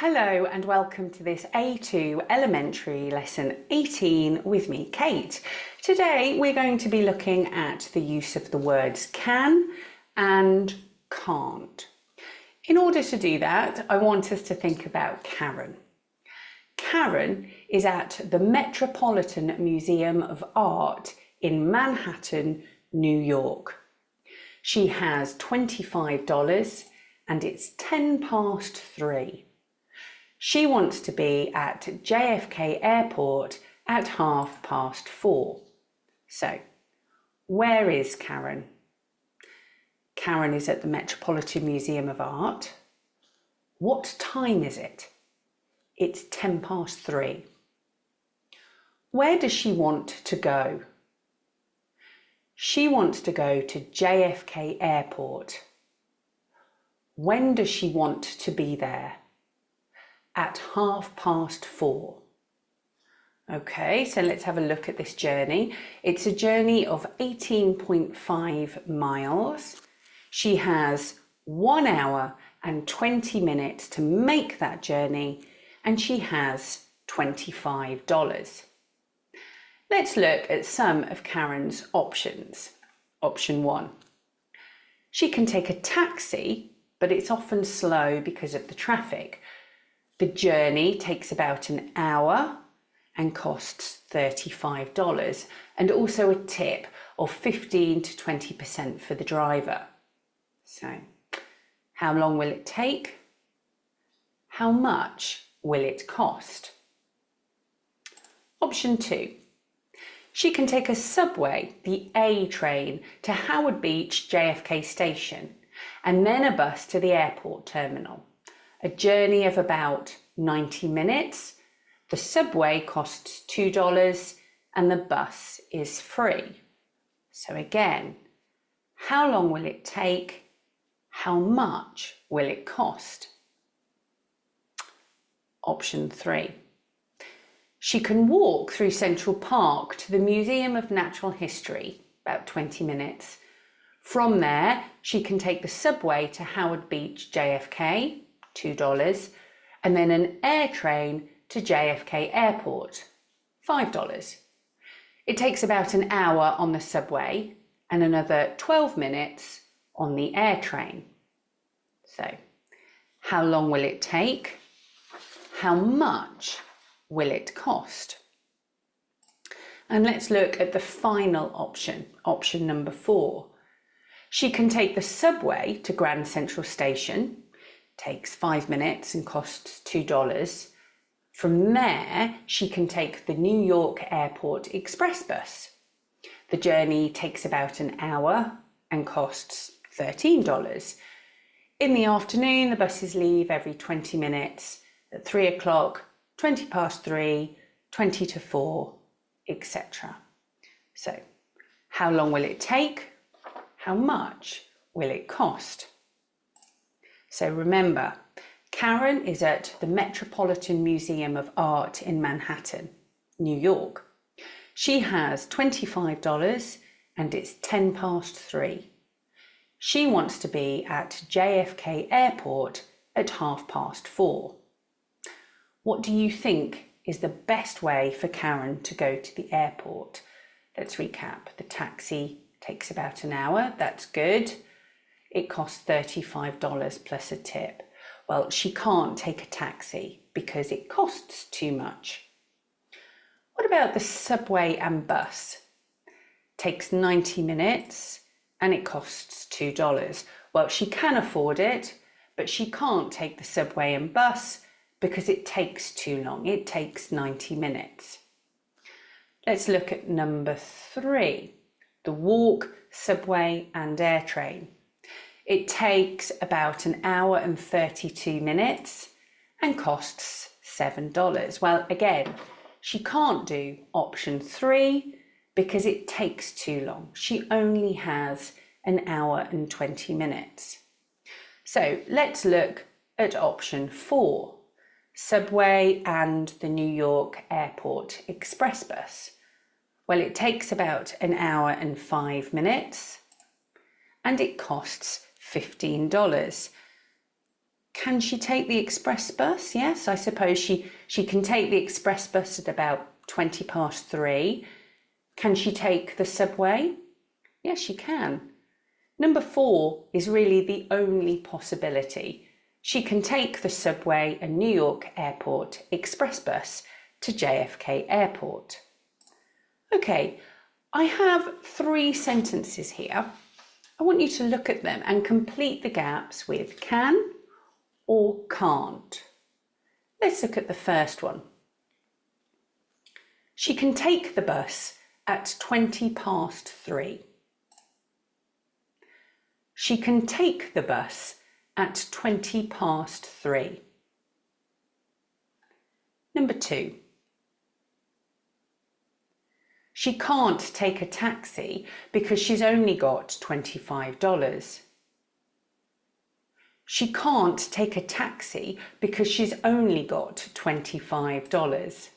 Hello and welcome to this A2 Elementary Lesson 18 with me, Kate. Today we're going to be looking at the use of the words can and can't. In order to do that, I want us to think about Karen. Karen is at the Metropolitan Museum of Art in Manhattan, New York. She has $25 and it's 3:10. She wants to be at JFK Airport at 4:30. So, where is Karen? Karen is at the Metropolitan Museum of Art. What time is it? It's 3:10. Where does she want to go? She wants to go to JFK Airport. When does she want to be there? At 4:30. Okay, so let's have a look at this journey. It's a journey of 18.5 miles. She has 1 hour and 20 minutes to make that journey, and she has $25. Let's look at some of Karen's options. Option 1. She can take a taxi, but it's often slow because of the traffic. The journey takes about an hour and costs $35, and also a tip of 15 to 20% for the driver. So, how long will it take? How much will it cost? Option 2. She can take a subway, the A train, to Howard Beach JFK Station, and then a bus to the airport terminal. A journey of about 90 minutes. The subway costs $2 and the bus is free. So again, how long will it take? How much will it cost? Option 3. She can walk through Central Park to the Museum of Natural History, about 20 minutes. From there, she can take the subway to Howard Beach JFK, $2, and then an air train to JFK Airport, $5. It takes about an hour on the subway and another 12 minutes on the air train. So, how long will it take? How much will it cost? And let's look at the final option, option number 4. She can take the subway to Grand Central Station, takes 5 minutes and costs $2. From there, she can take the New York Airport Express bus. The journey takes about an hour and costs $13. In the afternoon, the buses leave every 20 minutes at 3 o'clock, 20 past 3, 20 to 4, etc. So, how long will it take? How much will it cost? So remember, Karen is at the Metropolitan Museum of Art in Manhattan, New York. She has $25 and it's 3:10. She wants to be at JFK Airport at 4:30. What do you think is the best way for Karen to go to the airport? Let's recap. The taxi takes about an hour, that's good. It costs $35 plus a tip. Well, she can't take a taxi because it costs too much. What about the subway and bus? Takes 90 minutes and it costs $2. Well, she can afford it, but she can't take the subway and bus because it takes too long. It takes 90 minutes. Let's look at number 3, the walk, subway and air train. It takes about an hour and 32 minutes and costs $7. Well, again, she can't do option 3 because it takes too long. She only has an hour and 20 minutes. So let's look at option 4, subway and the New York Airport Express bus. Well, it takes about an hour and 5 minutes and it costs $15. Can she take the express bus? Yes, I suppose she can take the express bus at about 3:20. Can she take the subway? Yes, she can. Number 4 is really the only possibility. She can take the subway and New York Airport express bus to JFK Airport. Okay, I have 3 sentences here. I want you to look at them and complete the gaps with can or can't. Let's look at the first one. She can take the bus at 3:20. She can take the bus at 3:20. Number 2. She can't take a taxi because she's only got $25. She can't take a taxi because she's only got $25.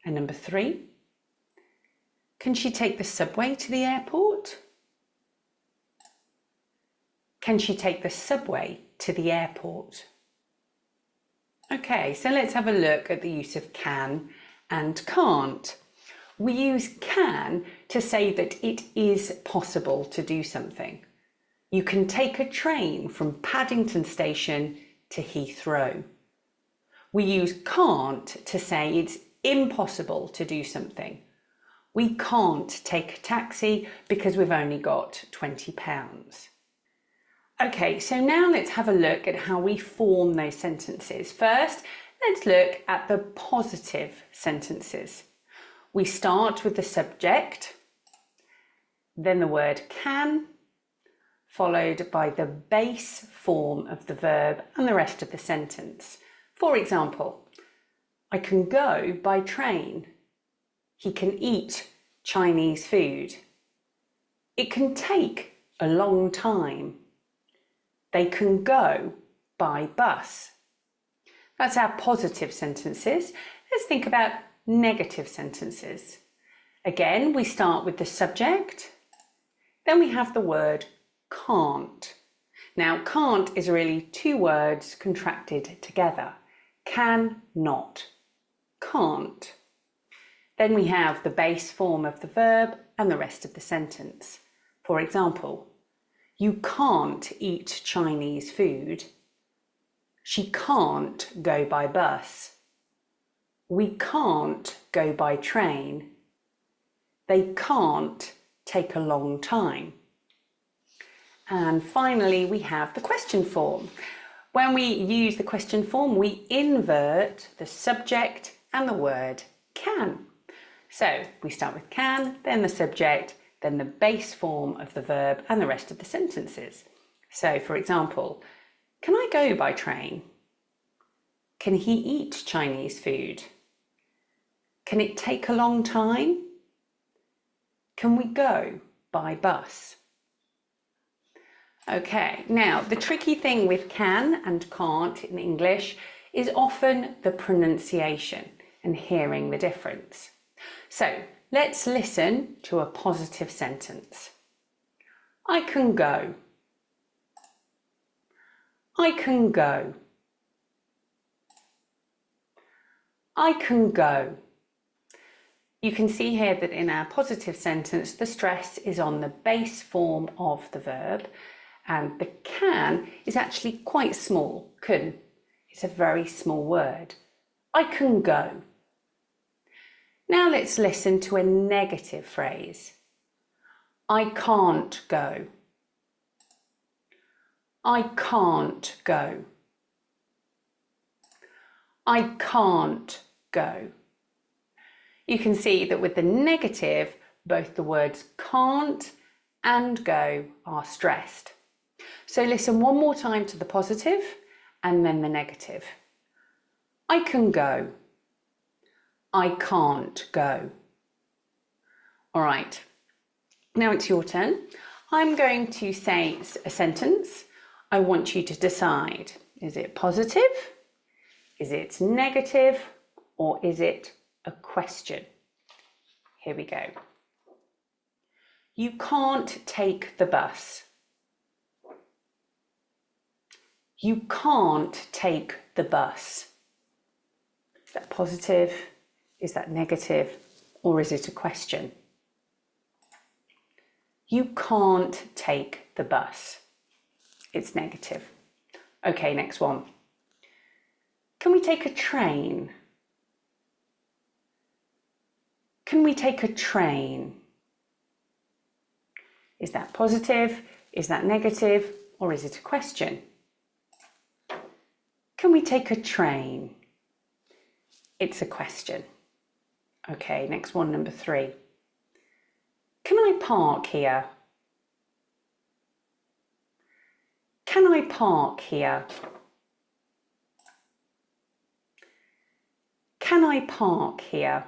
And number 3, can she take the subway to the airport? Can she take the subway to the airport? Okay, so let's have a look at the use of can and can't. We use can to say that it is possible to do something. You can take a train from Paddington Station to Heathrow. We use can't to say it's impossible to do something. We can't take a taxi because we've only got £20. Okay, so now let's have a look at how we form those sentences. First, let's look at the positive sentences. We start with the subject, then the word can, followed by the base form of the verb and the rest of the sentence. For example, I can go by train. He can eat Chinese food. It can take a long time. They can go by bus. That's our positive sentences. Let's think about negative sentences. Again, we start with the subject, then we have the word can't. Now, can't is really 2 words contracted together. Can not. Can't. Then we have the base form of the verb and the rest of the sentence. For example, you can't eat Chinese food. She can't go by bus. We can't go by train. They can't take a long time. And finally, we have the question form. When we use the question form, we invert the subject and the word can. So we start with can, then the subject, then the base form of the verb and the rest of the sentences. So, for example, can I go by train? Can he eat Chinese food? Can it take a long time? Can we go by bus? Okay, now the tricky thing with can and can't in English is often the pronunciation and hearing the difference. So let's listen to a positive sentence. I can go. I can go. I can go. You can see here that in our positive sentence, the stress is on the base form of the verb, and the can is actually quite small. Can. It's a very small word. I can go. Now let's listen to a negative phrase. I can't go. I can't go. I can't go. You can see that with the negative, both the words can't and go are stressed. So listen one more time to the positive and then the negative. I can go. I can't go. All right, now it's your turn. I'm going to say a sentence. I want you to decide, is it positive? Is it negative? Or is it a question? Here we go. You can't take the bus. You can't take the bus. Is that positive? Is that negative? Or is it a question? You can't take the bus. It's negative. Okay, next one. Can we take a train? Can we take a train? Is that positive? Is that negative? Or is it a question? Can we take a train? It's a question. Okay, next one, number 3. Can I park here? Can I park here? Can I park here?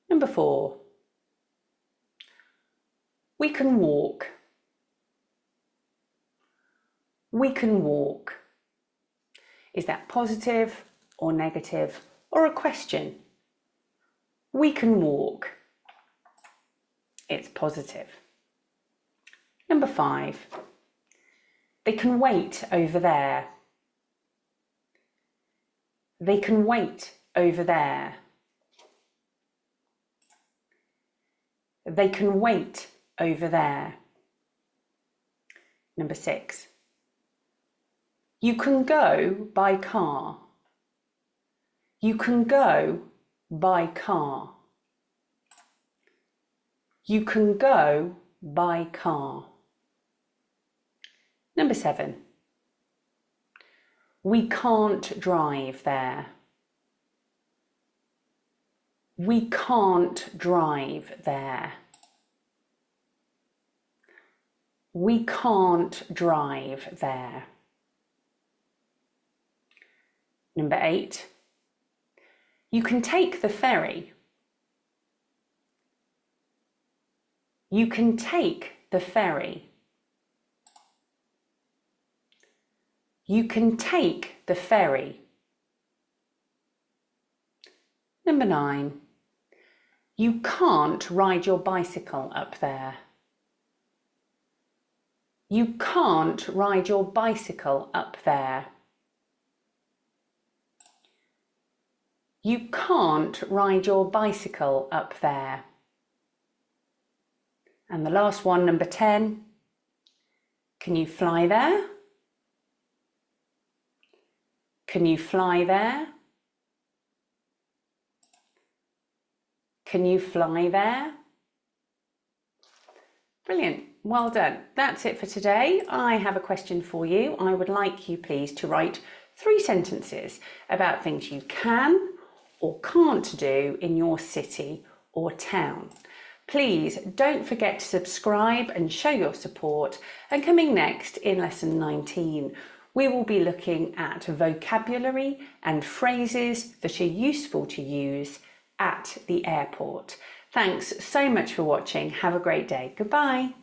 Number 4. We can walk. We can walk. Is that positive or negative or a question? We can walk. It's positive. Number 5. They can wait over there. They can wait over there. They can wait over there. Number 6. You can go by car. You can go by car. You can go by car. Number 7. We can't drive there. We can't drive there. We can't drive there. Number 8. You can take the ferry. You can take the ferry. You can take the ferry. Number 9. You can't ride your bicycle up there. You can't ride your bicycle up there. You can't ride your bicycle up there. And the last one, number 10. Can you fly there? Can you fly there? Can you fly there? Brilliant. Well done. That's it for today. I have a question for you. I would like you please to write 3 sentences about things you can or can't do in your city or town. Please don't forget to subscribe and show your support. And coming next in lesson 19, we will be looking at vocabulary and phrases that are useful to use at the airport. Thanks so much for watching. Have a great day. Goodbye.